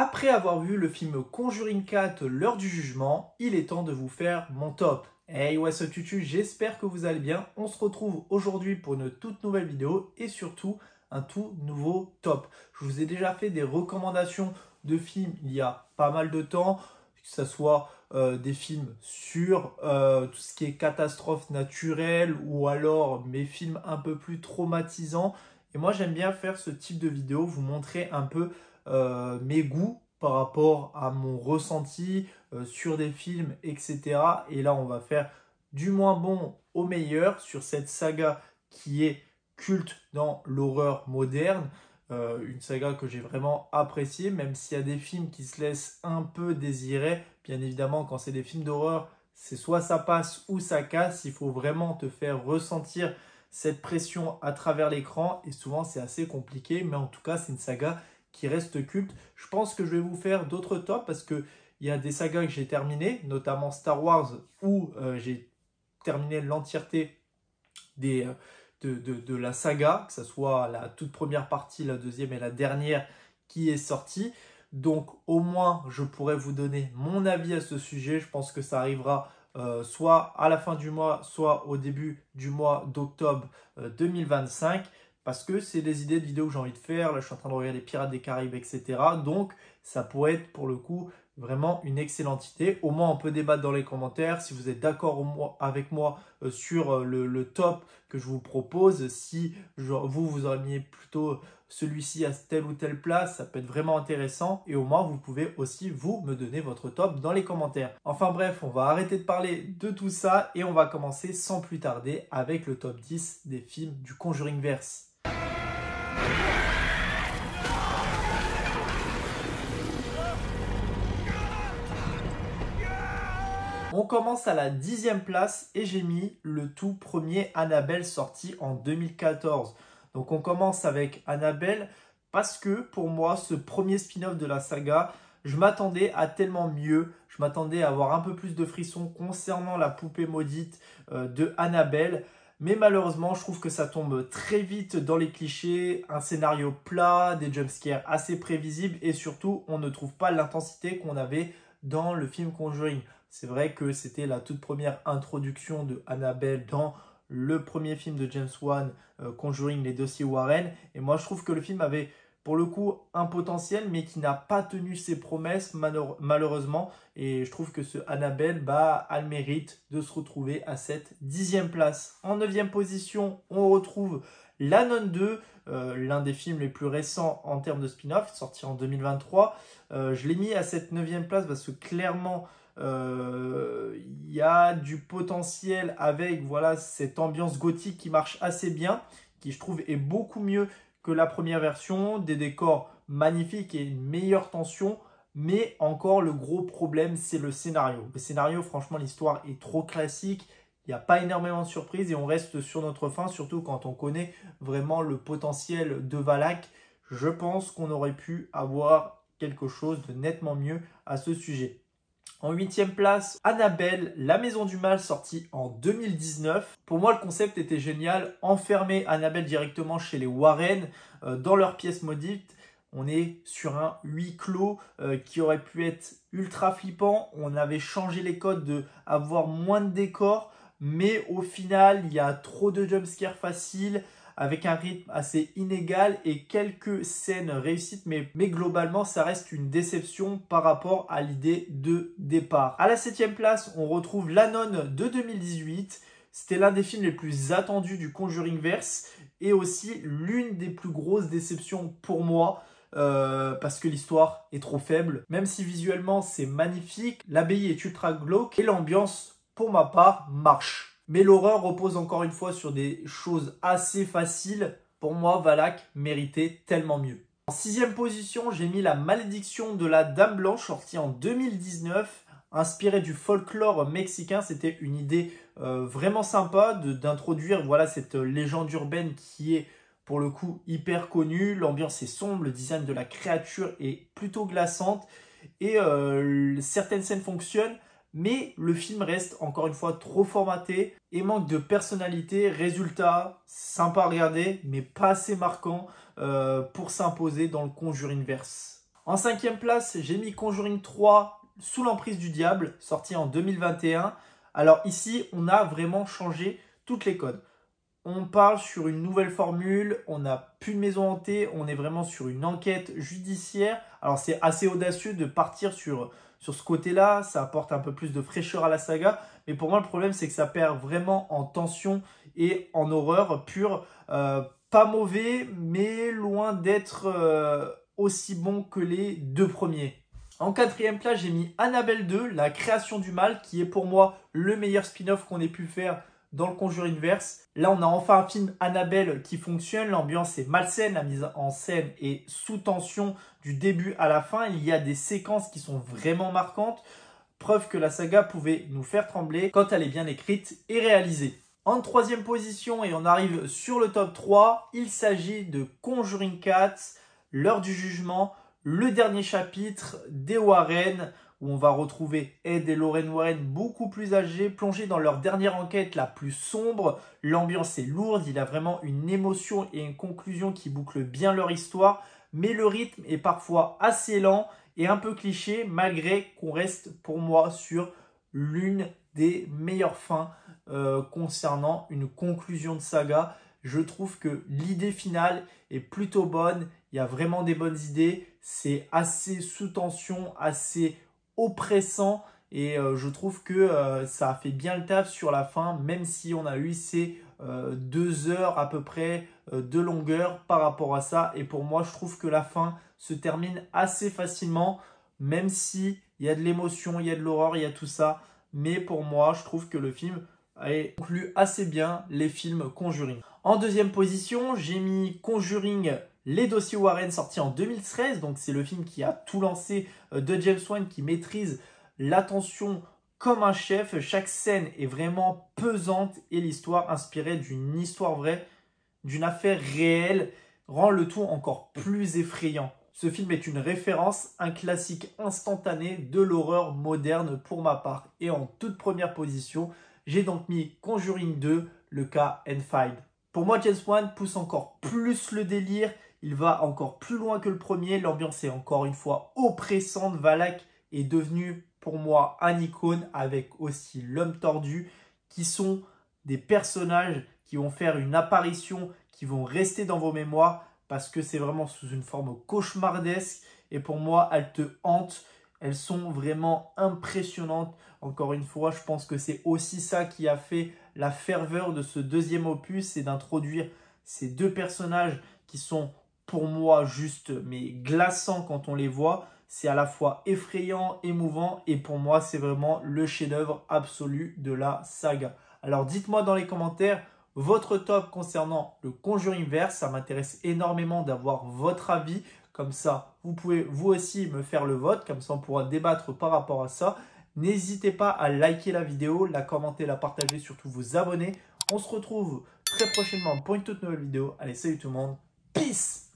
Après avoir vu le film Conjuring 4, l'heure du jugement, il est temps de vous faire mon top. Hey, what's up tutu, j'espère que vous allez bien. On se retrouve aujourd'hui pour une toute nouvelle vidéo et surtout un tout nouveau top. Je vous ai déjà fait des recommandations de films il y a pas mal de temps, que ce soit des films sur tout ce qui est catastrophe naturelle ou alors mes films un peu plus traumatisants. Et moi j'aime bien faire ce type de vidéo, vous montrer un peu mes goûts par rapport à mon ressenti sur des films, etc. Et là, on va faire du moins bon au meilleur sur cette saga qui est culte dans l'horreur moderne. Une saga que j'ai vraiment appréciée, même s'il y a des films qui se laissent un peu désirer. Bien évidemment, quand c'est des films d'horreur, c'est soit ça passe ou ça casse. Il faut vraiment te faire ressentir cette pression à travers l'écran. Et souvent, c'est assez compliqué. Mais en tout cas, c'est une saga qui reste culte. Je pense que je vais vous faire d'autres tops parce qu'il y a des sagas que j'ai terminées, notamment Star Wars, où j'ai terminé l'entièreté de la saga, que ce soit la toute première partie, la deuxième et la dernière qui est sortie. Donc au moins, je pourrais vous donner mon avis à ce sujet. Je pense que ça arrivera soit à la fin du mois, soit au début du mois d'octobre 2025. Parce que c'est des idées de vidéos que j'ai envie de faire. Là, je suis en train de regarder Pirates des Caraïbes, etc. Donc, ça pourrait être pour le coup vraiment une excellente idée. Au moins, on peut débattre dans les commentaires. Si vous êtes d'accord avec moi sur le top que je vous propose, si vous aimiez plutôt celui-ci à telle ou telle place, ça peut être vraiment intéressant. Et au moins, vous pouvez aussi, vous, me donner votre top dans les commentaires. Enfin bref, on va arrêter de parler de tout ça et on va commencer sans plus tarder avec le top 10 des films du Conjuringverse. On commence à la 10e place et j'ai mis le tout premier Annabelle sorti en 2014. Donc on commence avec Annabelle parce que pour moi, ce premier spin-off de la saga, je m'attendais à tellement mieux. Je m'attendais à avoir un peu plus de frissons concernant la poupée maudite de Annabelle. Mais malheureusement, je trouve que ça tombe très vite dans les clichés, un scénario plat, des jumpscares assez prévisibles et surtout, on ne trouve pas l'intensité qu'on avait dans le film Conjuring. C'est vrai que c'était la toute première introduction de Annabelle dans le premier film de James Wan, Conjuring, les dossiers Warren. Et moi, je trouve que le film avait pour le coup un potentiel, mais qui n'a pas tenu ses promesses malheureusement. Et je trouve que ce Annabelle a le mérite de se retrouver à cette 10e place. En 9e position, on retrouve La Nonne 2, l'un des films les plus récents en termes de spin-off, sorti en 2023. Je l'ai mis à cette 9e place parce que clairement, il y a du potentiel avec voilà, cette ambiance gothique qui marche assez bien, qui je trouve est beaucoup mieux que la première version, des décors magnifiques et une meilleure tension, mais encore le gros problème c'est le scénario. Le scénario, franchement, l'histoire est trop classique, il n'y a pas énormément de surprises et on reste sur notre faim, surtout quand on connaît vraiment le potentiel de Valak. Je pense qu'on aurait pu avoir quelque chose de nettement mieux à ce sujet. En 8e place, Annabelle, la maison du mal, sortie en 2019. Pour moi, le concept était génial. Enfermer Annabelle directement chez les Warren, dans leur pièce maudite. On est sur un huis clos qui aurait pu être ultra flippant. On avait changé les codes de avoir moins de décors. Mais au final, il y a trop de jumpscares faciles, avec un rythme assez inégal et quelques scènes réussites, mais globalement, ça reste une déception par rapport à l'idée de départ. À la 7e place, on retrouve La Nonne de 2018. C'était l'un des films les plus attendus du Conjuringverse et aussi l'une des plus grosses déceptions pour moi. Parce que l'histoire est trop faible. Même si visuellement, c'est magnifique, l'abbaye est ultra glauque et l'ambiance, pour ma part, marche. Mais l'horreur repose encore une fois sur des choses assez faciles. Pour moi, Valak méritait tellement mieux. En 6e position, j'ai mis La Malédiction de la Dame Blanche, sortie en 2019. Inspiré du folklore mexicain, c'était une idée vraiment sympa d'introduire voilà, cette légende urbaine qui est pour le coup hyper connue. L'ambiance est sombre, le design de la créature est plutôt glaçante et certaines scènes fonctionnent. Mais le film reste encore une fois trop formaté et manque de personnalité. Résultat, sympa à regarder, mais pas assez marquant pour s'imposer dans le Conjuringverse. En 5e place, j'ai mis Conjuring 3 sous l'emprise du diable, sorti en 2021. Alors ici, on a vraiment changé toutes les codes. On parle sur une nouvelle formule, on n'a plus de maison hantée, on est vraiment sur une enquête judiciaire. Alors c'est assez audacieux de partir sur ce côté-là, ça apporte un peu plus de fraîcheur à la saga. Mais pour moi, le problème, c'est que ça perd vraiment en tension et en horreur pure. Pas mauvais, mais loin d'être aussi bon que les deux premiers. En 4e place, j'ai mis Annabelle 2, la création du mal, qui est pour moi le meilleur spin-off qu'on ait pu faire dans le Conjuringverse. Là, on a enfin un film Annabelle qui fonctionne. L'ambiance est malsaine, la mise en scène est sous tension du début à la fin. Il y a des séquences qui sont vraiment marquantes. Preuve que la saga pouvait nous faire trembler quand elle est bien écrite et réalisée. En 3e position, et on arrive sur le top 3, il s'agit de Conjuring 4, l'heure du jugement, le dernier chapitre des Warren, où on va retrouver Ed et Lorraine Warren beaucoup plus âgés, plongés dans leur dernière enquête la plus sombre. L'ambiance est lourde, il y a vraiment une émotion et une conclusion qui bouclent bien leur histoire, mais le rythme est parfois assez lent et un peu cliché, malgré qu'on reste pour moi sur l'une des meilleures fins concernant une conclusion de saga. Je trouve que l'idée finale est plutôt bonne, il y a vraiment des bonnes idées, c'est assez sous tension, assez oppressant et je trouve que ça a fait bien le taf sur la fin, même si on a eu ces 2 heures à peu près de longueur par rapport à ça. Et pour moi, je trouve que la fin se termine assez facilement, même si il y a de l'émotion, il y a de l'horreur, il y a tout ça. Mais pour moi, je trouve que le film conclut assez bien les films Conjuring. En 2e position, j'ai mis Conjuring Les Dossiers Warren, sorti en 2013. Donc c'est le film qui a tout lancé de James Wan, qui maîtrise l'attention comme un chef. Chaque scène est vraiment pesante et l'histoire, inspirée d'une histoire vraie, d'une affaire réelle, rend le tout encore plus effrayant. Ce film est une référence, un classique instantané de l'horreur moderne pour ma part. Et en toute première position, j'ai donc mis Conjuring 2, le cas Enfield. Pour moi, James Wan pousse encore plus le délire, il va encore plus loin que le premier, l'ambiance est encore une fois oppressante. Valak est devenu pour moi un icône, avec aussi l'homme tordu, qui sont des personnages qui vont faire une apparition, qui vont rester dans vos mémoires, parce que c'est vraiment sous une forme cauchemardesque et pour moi, elles te hantent. Elles sont vraiment impressionnantes. Encore une fois, je pense que c'est aussi ça qui a fait la ferveur de ce 2e opus, c'est d'introduire ces 2 personnages qui sont pour moi juste mais glaçants quand on les voit. C'est à la fois effrayant, émouvant et pour moi, c'est vraiment le chef-d'œuvre absolu de la saga. Alors dites-moi dans les commentaires votre top concernant le Conjuringverse. Ça m'intéresse énormément d'avoir votre avis. Comme ça, vous pouvez vous aussi me faire le vote. Comme ça, on pourra débattre par rapport à ça. N'hésitez pas à liker la vidéo, la commenter, la partager, surtout vous abonner. On se retrouve très prochainement pour une toute nouvelle vidéo. Allez, salut tout le monde. Peace!